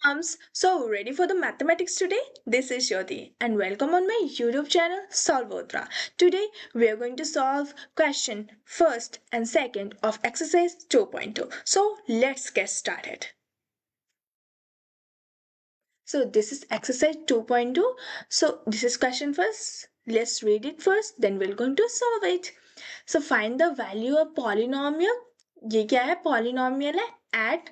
Arms. So, ready for the mathematics today? This is Jyoti and welcome on my YouTube channel Solvotra. Today we are going to solve question first and second of exercise 2.2. So, let's get started. So, this is exercise 2.2. So, this is question first. Let's read it first, then we're going to solve it. So, find the value of polynomial. ये क्या है? Polynomial है at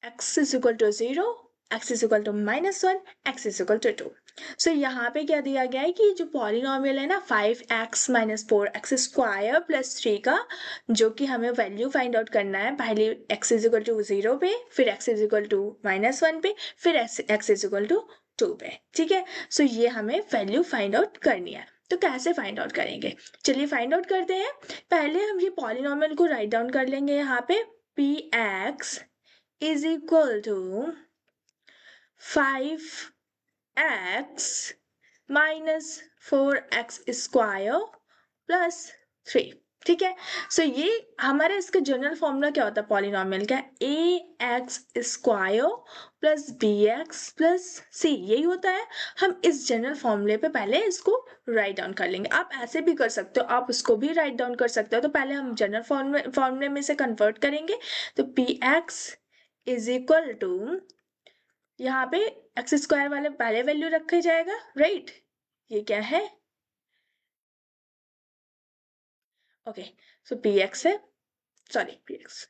x is equal to 0, x is equal to -1, x is equal to 2. So यहाँ पे क्या दिया गया है कि जो पॉलिनॉमियल है ना 5x - 4x स्क्वायर प्लस 3 का, जो कि हमें वैल्यू फाइंड आउट करना है पहले x is equal to 0 पे, फिर x is equal to -1 पे, फिर x is equal to 2 पे. ठीक है, सो ये हमें वैल्यू फाइंड आउट करनी है. तो कैसे फाइंड आउट करेंगे? चलिए फाइंड आउट करते हैं. पहले हम ये पॉलिनॉमियल को राइट डाउन कर लेंगे. यहाँ पे px is equal to 5x minus 4x square plus 3. ठीक है, सो ये हमारे इसका जनरल फॉर्मूला क्या होता है पॉलिनॉमियल का? ax square plus bx plus c, यही होता है. हम इस जनरल फॉर्मूले पे पहले इसको राइट डाउन कर लेंगे. आप ऐसे भी कर सकते हो, आप उसको भी राइट डाउन कर सकते हो. तो पहले हम जनरल फॉर्मूले में से कन्वर्ट करेंगे. तो px इज इक्वल टू, यहाँ पे एक्स स्क्वायर वाले पहले वैल्यू रखा जाएगा, राइट? ये क्या है? ओके, सो px है, सॉरी px,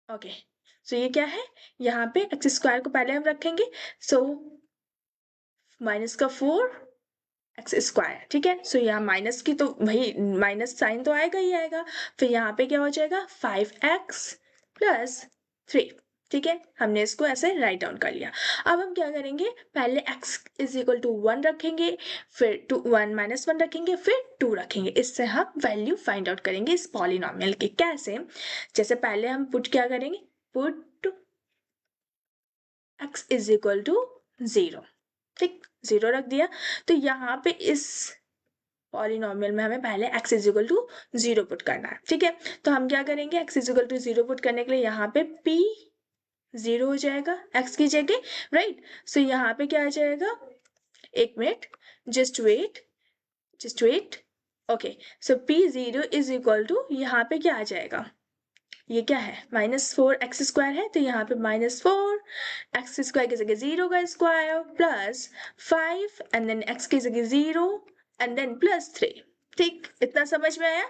ओके, सो ये क्या है? यहाँ पे एक्स स्क्वायर को पहले हम रखेंगे, सो माइनस का 4 एक्स स्क्वायर. ठीक है, सो यहाँ माइनस की तो वही माइनस साइन तो आएगा ही आएगा. फिर यहाँ पे क्या हो जाएगा? 5x plus 3. ठीक है, हमने इसको ऐसे राइट डाउन कर लिया. अब हम क्या करेंगे? पहले x इज इक्वल टू 1 रखेंगे, फिर 1 - 1 रखेंगे, फिर 2 रखेंगे. इससे हम वैल्यू फाइंड आउट करेंगे इस पॉलिनॉमियल की. कैसे? जैसे पहले हम पुट क्या करेंगे? Put x is equal to 0. ठीक, 0 रख दिया. तो यहाँ पे इस पॉलिनॉमियल में हमें पहले x is equal to 0 put करना है. ठीक है, तो हम क्या करेंगे? x is equal to 0 put करने के लिए यहाँ पे p 0 हो जाएगा x की जगह, राइट? सो यहाँ पे क्या आ जाएगा? एक minute, just wait. Okay, so p0 is equal to, यहाँ पे क्या आ जाएगा? ये क्या है? -4x स्क्वायर है, तो यहाँ पे -4x स्क्वायर की जगह 0 का square plus 5 and then x की जगह 0 एंड देन प्लस 3. ठीक, इतना समझ में आया?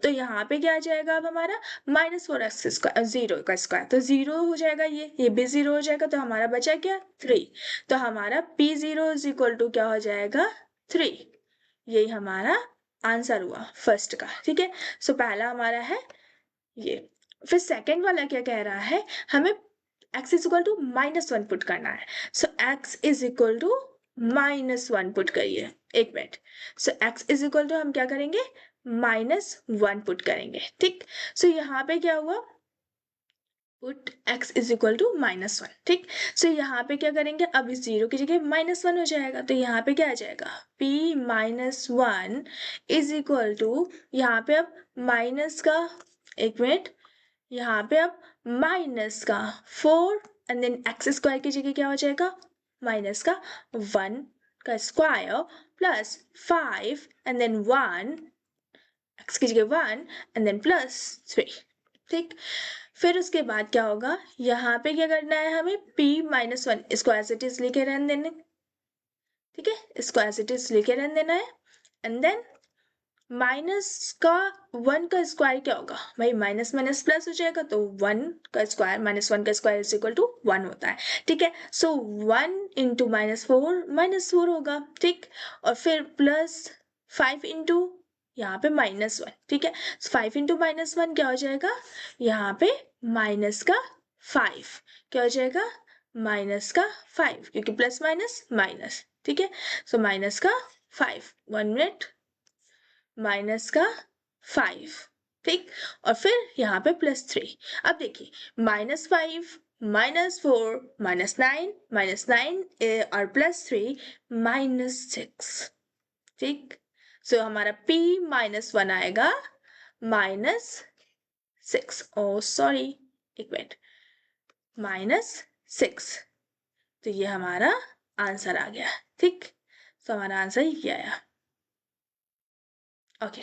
तो यहाँ पे क्या आ जाएगा अब हमारा? -4x स्क्वायर 0 का स्क्वायर, तो 0 हो जाएगा, ये भी 0 हो जाएगा. तो हमारा बचा क्या? 3. तो हमारा p0 इज इक्वल टू क्या हो जाएगा? 3. यही हमारा आंसर हुआ फर्स्ट का. ठीक है, सो पहला हमारा है ये. फिर सेकेंड वाला क्या कह रहा है? हमें x is equal to -1 put करना है. So x is equal to -1 put करिए. एक minute, so x is equal to हम क्या करेंगे? -1 पुट करेंगे. ठीक, सो यहाँ पे क्या हुआ? Put x is equal to -1. ठीक, सो यहाँ पे क्या करेंगे? अब इस 0 की जगह -1 हो जाएगा. तो यहाँ पे क्या आ जाएगा? p -1 इज इक्वल टू, यहाँ पे अब माइनस का, एक मिनट, यहाँ पे अब माइनस का 4 एंड देन एक्स स्क्वायर की जगह क्या हो जाएगा? माइनस का 1 का square plus 5 and then 1 x की जगह 1 एंड देन प्लस 3. ठीक, फिर उसके बाद क्या होगा? यहाँ पे क्या करना है हमें? p -1 इसको एज इट इज लिखे रहने देने. ठीक है, इसको एज इट इज लिखे रहने देना है. एंड देन माइनस का 1 का स्क्वायर क्या होगा भाई? माइनस माइनस प्लस हो जाएगा, तो 1 का स्क्वायर -1 का स्क्वायर इज इक्वल टू 1 होता है. ठीक है, सो 1 इंटू -4 होगा. ठीक, और फिर प्लस 5 इंटू यहाँ पे -1. ठीक है, 5 इंटू -1 क्या हो जाएगा? यहाँ पे माइनस का 5 क्या हो जाएगा? माइनस का 5, क्योंकि प्लस माइनस माइनस. ठीक है, सो माइनस का 5, 1 मिनट, माइनस का 5. ठीक, और फिर यहाँ पे +3. अब देखिए, -5 -4 -9 और +3 -6. ठीक, सो हमारा p -1 आएगा -6. ओ सॉरी, एक मिनट, 6। तो ये हमारा आंसर आ गया। ठीक, तो हमारा आंसर ये आया। ओके,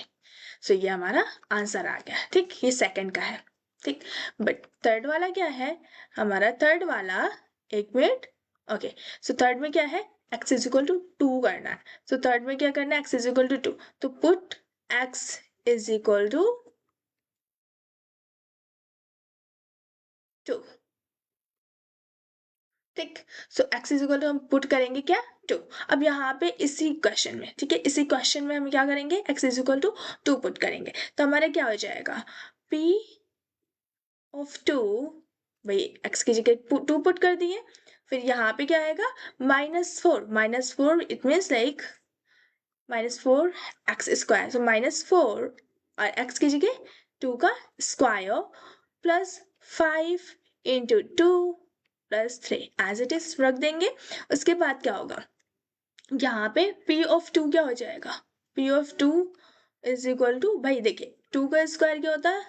सो ये हमारा आंसर आ गया। ठीक, ये सेकंड का है। ठीक, बट थर्ड वाला क्या है हमारा? थर्ड वाला, एक मिनट। ओके, सो थर्ड में क्या है? x इज इक्वल टू 2 करना है। सो थर्ड में क्या करना है? x इज इक्वल टू 2, तो put x is equal to 2। ठीक, so x is equal to हम पुट करेंगे क्या? 2। अब यहाँ पे इसी क्वेश्चन में, ठीक है, इसी क्वेश्चन में हम क्या करेंगे? x is equal to 2 put करेंगे, तो हमारा क्या हो जाएगा? p ऑफ 2, भाई x की जगह 2 पुट कर दिए, फिर यहाँ पे क्या आएगा? -4, -4 it means like -4 x square, so -4 और x की जगह 2 का square plus 5 into 2 plus 3 as it is रख देंगे। उसके बाद क्या होगा? यहाँ पे p ऑफ 2 क्या हो जाएगा? p of 2 is equal to, भाई देखिए 2 का स्क्वायर क्या होता है?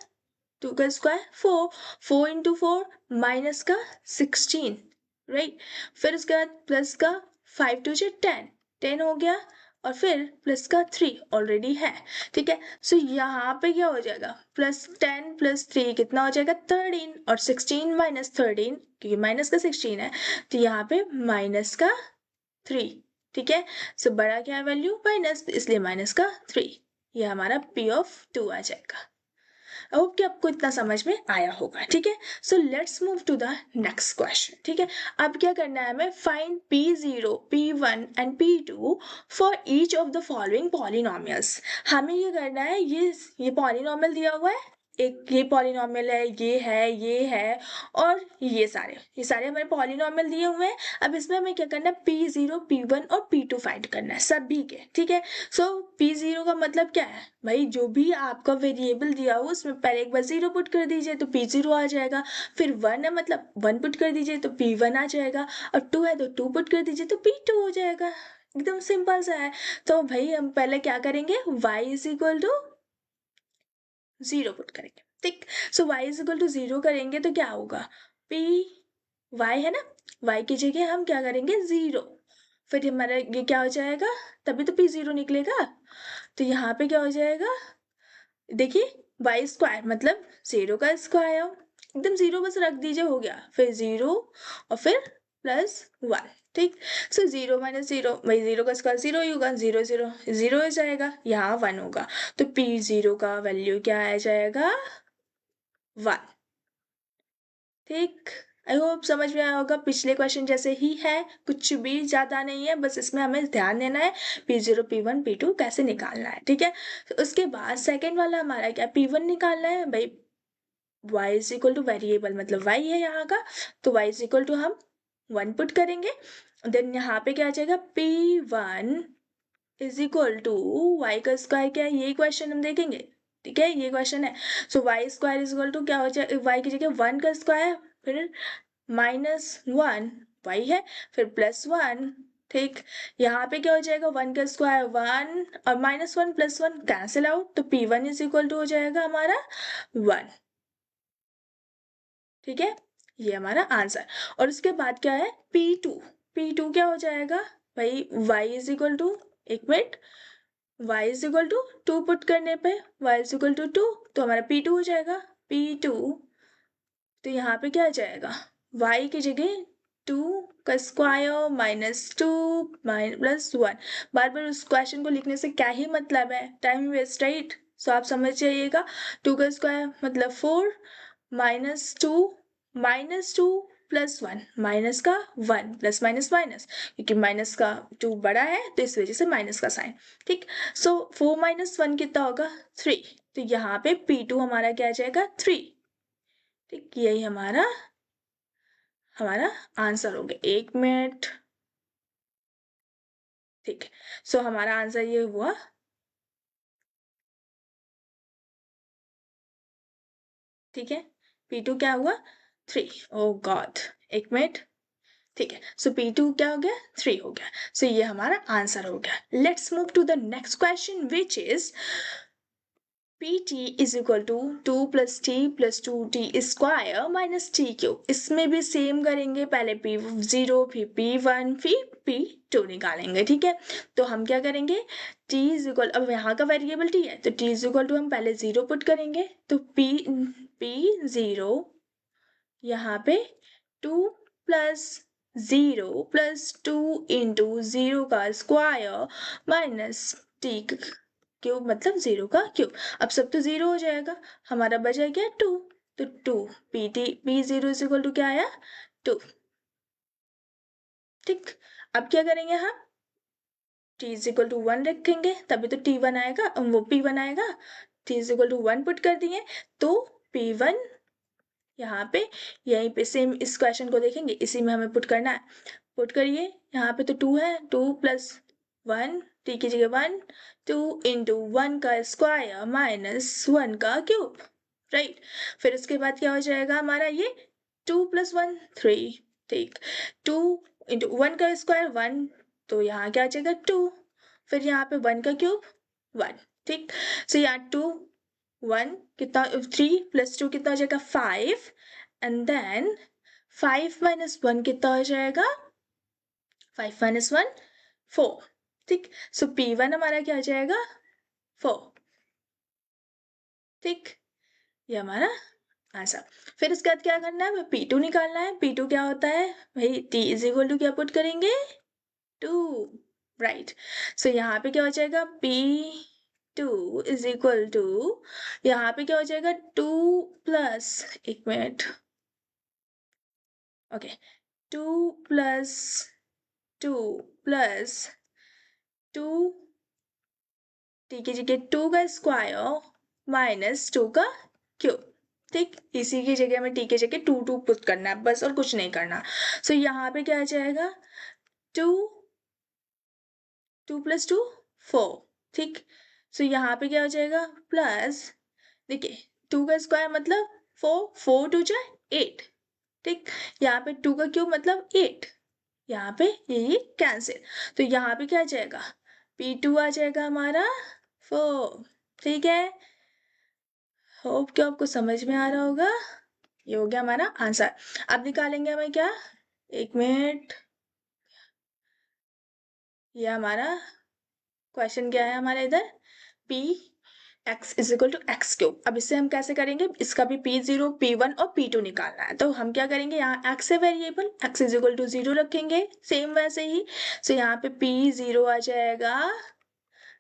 2 का स्क्वायर 4, 4 इंटू 4 माइनस का 16, राइट। फिर उसके बाद प्लस का 5 टू 10, 10 हो गया, और फिर प्लस का 3 ऑलरेडी है। ठीक है, सो यहाँ पे क्या हो जाएगा? +10 + 3 कितना हो जाएगा? 13, और 16 माइनस 13, क्योंकि माइनस का 16 है, तो यहाँ पे माइनस का 3। ठीक है, सो बड़ा क्या है वैल्यू? माइनस, इसलिए माइनस का 3। ये हमारा p ऑफ 2 आ जाएगा। होप कि आपको इतना समझ में आया होगा। ठीक है, so let's move to the next question. ठीक है, अब क्या करना है हमें? Find p0, p1 and p2 for each of the following polynomials. हमें ये करना है, ये पॉलिनोमियल दिया हुआ है, एक ये पॉलिनोमियल है, ये है, और ये सारे हमारे पॉलिनोमियल दिए हुए हैं। अब इसमें हमें क्या करना है? p0, p1 और p2 फाइंड करना है सभी के। ठीक है, सो p0 का मतलब क्या है? भाई जो भी आपका वेरिएबल दिया हो उसमें पहले एक बार 0 पुट कर दीजिए तो p0 आ जाएगा। फिर 1 है मतलब 1 पुट कर दीजिए तो p1 आ जाएगा, और 2 है तो 2 पुट कर दीजिए तो p2 हो जाएगा। एकदम सिंपल सा है। तो भाई हम पहले क्या करेंगे? y is equal to 0 put करेंगे। ठीक, so y is equal to 0 करेंगे तो क्या होगा? p y है ना, y की जगह हम क्या करेंगे? 0। फिर हमारा ये क्या हो जाएगा? तभी तो p0 निकलेगा। तो यहाँ पे क्या हो जाएगा? देखिए वाई स्क्वायर मतलब 0 का स्क्वायर, एकदम 0 बस रख दीजिए, हो गया। फिर 0 और फिर +1। ठीक, सो 0 माइनस 0, भाई 0 का स्क्वायर 0 ही होगा, 0 0 0 हो जाएगा, यहाँ 1 होगा, तो p0 का वैल्यू क्या आ जाएगा? 1। ठीक, आई होप समझ में आया होगा। पिछले क्वेश्चन जैसे ही है, कुछ भी ज्यादा नहीं है, बस इसमें हमें ध्यान देना है p0, p1, p2 कैसे निकालना है। ठीक है, तो उसके बाद सेकेंड वाला हमारा क्या? p1 निकालना है। भाई y is equal two variable मतलब y है यहाँ का, तो y इज इक्वल टू हम 1 पुट करेंगे। देन यहाँ पे क्या आ जाएगा? p1 is equal to y का स्क्वायर क्या है, ये क्वेश्चन हम देखेंगे। ठीक है, ये क्वेश्चन है। So y square is equal to क्या हो जाए? y की जगह 1 का स्क्वायर, फिर -1 y है, फिर +1। ठीक, यहाँ पे क्या हो जाएगा? 1 का स्क्वायर 1, और -1 +1 कैंसिल आउट, तो p1 इज इक्वल टू हो जाएगा हमारा 1। ठीक है, ये हमारा आंसर। और उसके बाद क्या है? p2, p2 क्या हो जाएगा? भाई y इज इक्वल टू, एक minute, y is equal to 2 put करने पे y इज इक्वल टू 2, तो हमारा p2 हो जाएगा। p2, तो यहाँ पे क्या आ जाएगा? y की जगह 2 का स्क्वायर -2 +1। बार बार उस क्वेश्चन को लिखने से क्या ही मतलब है, टाइम वेस्ट, राइट। सो आप समझ जाइएगा, 2 का स्क्वायर मतलब 4, -2 -2 +1, माइनस का 1, प्लस माइनस माइनस, क्योंकि माइनस का 2 बड़ा है तो इस वजह से माइनस का साइन। ठीक, सो 4 - 1 कितना होगा? 3, तो यहाँ पे p2 हमारा क्या आ जाएगा? 3। ठीक, यही हमारा आंसर हो गया। 1 मिनट। ठीक है, सो हमारा आंसर ये हुआ। ठीक है, p2 क्या हुआ? 3। ओ गॉड, 1 मिनट। ठीक है, सो p2 क्या हो गया? 3 हो गया। सो ये हमारा आंसर हो गया। Let's move to the next question which is P T is equal to 2 + t + 2t² minus T cube. इसमें भी सेम करेंगे, पहले P0 फिर P1 फिर P2 निकालेंगे, ठीक है। तो हम क्या करेंगे, t इज इक्वल, अब यहाँ का वेरिएबल t है तो t इज इक्वल टू हम पहले 0 पुट करेंगे, तो P0 यहाँ पे 2 + 0 + 2 इंटू 0 का स्क्वायर माइनस टी क्यूब, मतलब 0 का क्यूब। अब सब तो 0 हो जाएगा, हमारा बचा क्या 2, तो 2 P0 इज इक्वल टू क्या आया 2, ठीक। अब क्या करेंगे हम, t इज इक्वल टू 1 रखेंगे तभी तो T1 आएगा, वो P1 आएगा। t is equal to 1 put कर दिए तो P1 यहाँ पे, यहीं पे सेम इस क्वेश्चन को देखेंगे, इसी में हमें पुट करना है। पुट करिए, यहाँ पे तो 2 है, 2 + 1 t की जगह 1, 2 इंटू 1 का स्क्वायर माइनस 1 का क्यूब, राइट। फिर उसके बाद क्या हो जाएगा हमारा ये 2 + 1 3, ठीक। 2 इंटू 1 का स्क्वायर 1, तो यहाँ क्या आ जाएगा 2, फिर यहाँ पे 1 का क्यूब 1, ठीक। सो यहाँ 2 1 कितना, 3 + 2 कितना हो जाएगा 5, एंड देन 5 - 1 कितना हो जाएगा, 5 - 1 4, ठीक। सो P1 हमारा क्या आ जाएगा 4, ठीक। ये हमारा आंसर। फिर इसके बाद क्या करना है, P2 निकालना है। P2 क्या होता है भाई, t इज इक्वल टू क्या पुट करेंगे 2, राइट। सो यहाँ पे क्या हो जाएगा P2 इज इक्वल टू, यहाँ पे क्या हो जाएगा 2 प्लस, एक मिनट, ओके, 2 + 2 + 2 t की जगह 2 का स्क्वायर माइनस 2 का क्यूब, ठीक। इसी की जगह में t की जगह 2 पुट करना है बस, और कुछ नहीं करना। सो यहाँ पे क्या आ जाएगा 2 + 2 4, ठीक। सो यहाँ पे क्या हो जाएगा प्लस, देखिए 2 का स्क्वायर मतलब 4, 4 × 2 = 8, ठीक। यहाँ पे 2 का क्यूब मतलब 8, यहाँ पे ये कैंसिल, तो यहाँ पे क्या आ जाएगा P2 आ जाएगा हमारा 4, ठीक है। होप कि आपको समझ में आ रहा होगा। ये हो गया हमारा आंसर। अब निकालेंगे हमें क्या, एक मिनट, ये हमारा क्वेश्चन क्या है हमारे इधर, P x is equal to x cube. अब इससे हम कैसे करेंगे, इसका भी P0 P1 और P2 निकालना है, तो हम क्या करेंगे, यहाँ x है variable, x is equal to 0 रखेंगे, सेम वैसे ही। सो यहाँ पे P0 आ जाएगा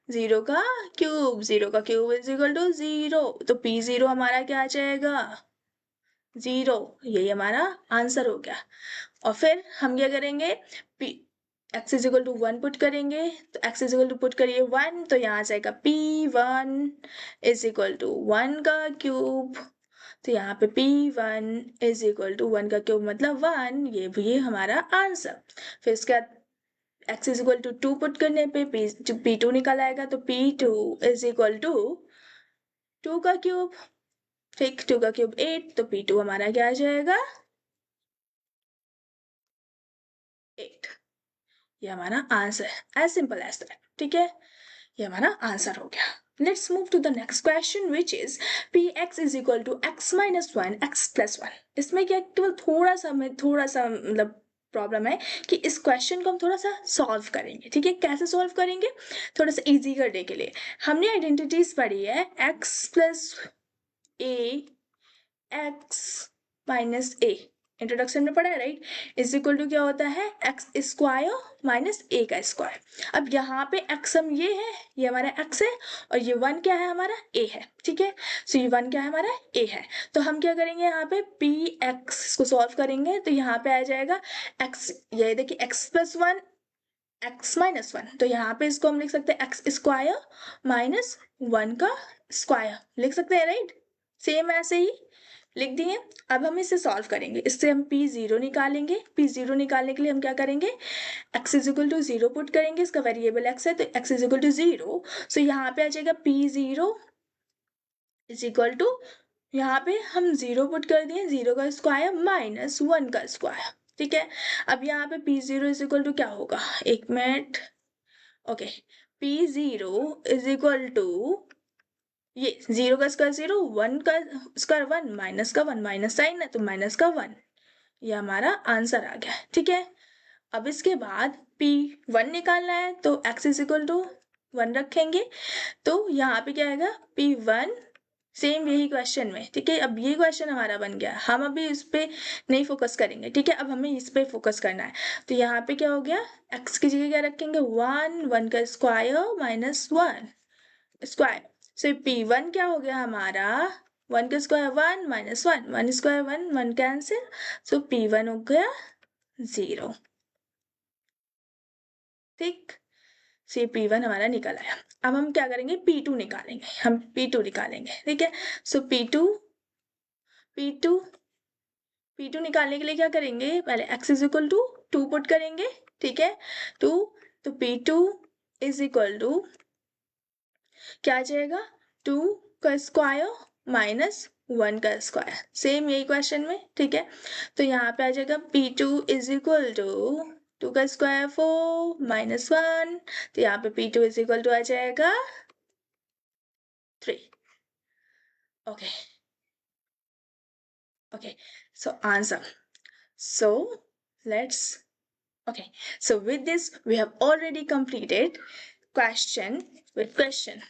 0 का क्यूब, 0 का क्यूब इज इक्वल टू 0, तो P0 हमारा क्या आ जाएगा 0, यही हमारा आंसर हो गया। और फिर हम क्या करेंगे, x is equal to 1 put करेंगे, तो x is equal to put करिए 1, तो यहाँ आ जाएगा P1 इज इक्वल टू 1 का क्यूब, तो यहाँ पे P1 इज इक्वल टू 1 का क्यूब मतलब 1, ये भी हमारा आंसर। फिर इसके बाद x is equal to 2 put करने पे P2 निकल आएगा, तो P2 इज इक्वल टू 2 का क्यूब, ठीक, 2 का क्यूब 8, तो P2 हमारा क्या आ जाएगा 8, ये हमारा आंसर है, एज सिंपल एज दैट, ठीक है। ये हमारा आंसर हो गया। Let's move to the next question which is Px is equal to x - 1 x + 1। इसमें क्या केवल थोड़ा सा मतलब प्रॉब्लम है कि इस क्वेश्चन को हम थोड़ा सा सॉल्व करेंगे, ठीक है। कैसे सॉल्व करेंगे, थोड़ा सा इजी करने के लिए हमने आइडेंटिटीज पढ़ी है x + a x - a, introduction में पढ़ा है, राइट। इज इक्वल टू क्या होता है एक्स स्क्वायर माइनस ए का स्क्वायर। अब यहाँ पे x हम ये है, ये हमारा x है, और ये 1 क्या है हमारा a है, ठीक है। सो ये 1 क्या है हमारा a है, तो हम क्या करेंगे यहाँ पे Px इसको सॉल्व करेंगे, तो यहाँ पे आ जाएगा x, ये देखिए x + 1 x - 1, तो यहाँ पे इसको हम लिख सकते हैं x स्क्वायर माइनस 1 का स्क्वायर लिख सकते हैं, राइट। सेम ऐसे ही लिख दिए। अब हम इसे सॉल्व करेंगे, इससे हम P0 निकालेंगे। P0 निकालने के लिए हम क्या करेंगे, x is equal to 0 put करेंगे, इसका वेरिएबल x है तो x is equal to 0, so यहाँ पे आ जाएगा P0 इज इक्वल टू, यहाँ पे हम 0 पुट कर दिए, 0 का स्क्वायर माइनस 1 का स्क्वायर, ठीक है। अब यहाँ पे P0 इज इक्वल टू क्या होगा, एक minute, okay, P0 is equal to, ये 0 का स्क्वायर 0, 1 का स्क्वायर 1, माइनस का 1, माइनस साइन है तो माइनस का 1, ये हमारा आंसर आ गया। ठीक है, अब इसके बाद P1 निकालना है तो x इज इक्वल टू 1 रखेंगे, तो यहाँ पे क्या आएगा P1, सेम यही क्वेश्चन में। ठीक है, अब ये क्वेश्चन हमारा बन गया, हम अभी इस पे नहीं फोकस करेंगे। ठीक है, अब हमें इस पे फोकस करना है। तो यहाँ पे क्या हो गया, x की जगह क्या रखेंगे 1, 1 का स्क्वायर माइनस 1 स्क्वायर, सो P1 क्या हो गया हमारा 1 का स्क्वायर 1 माइनस 1, 1 स्क्वायर 1, 1 कैंसिल, सो P1 हो गया 0। ठीक, सी P1 हमारा निकल आया। अब हम क्या करेंगे P2 निकालेंगे, हम P2 निकालेंगे। ठीक है, सो P2 निकालने के लिए क्या करेंगे, पहले x is equal to 2 put करेंगे। ठीक है, 2, तो P2 इज इक्वल टू क्या आ जाएगा 2 का स्क्वायर माइनस 1 का स्क्वायर, सेम यही क्वेश्चन में। ठीक है, तो यहाँ पे आ जाएगा P2 इज इक्वल टू 2 का स्क्वायर 4 माइनस 1, तो यहाँ पे P2 इज इक्वल टू आ जाएगा 3। Okay, okay, so answer. So let's, okay, so with this we have already completed question with question.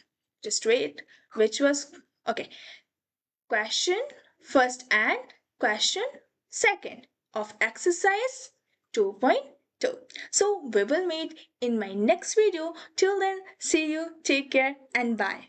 Just wait, which was, okay, question first and question second of exercise 2.2. So we will meet in my next video. Till then, see you, take care, and bye.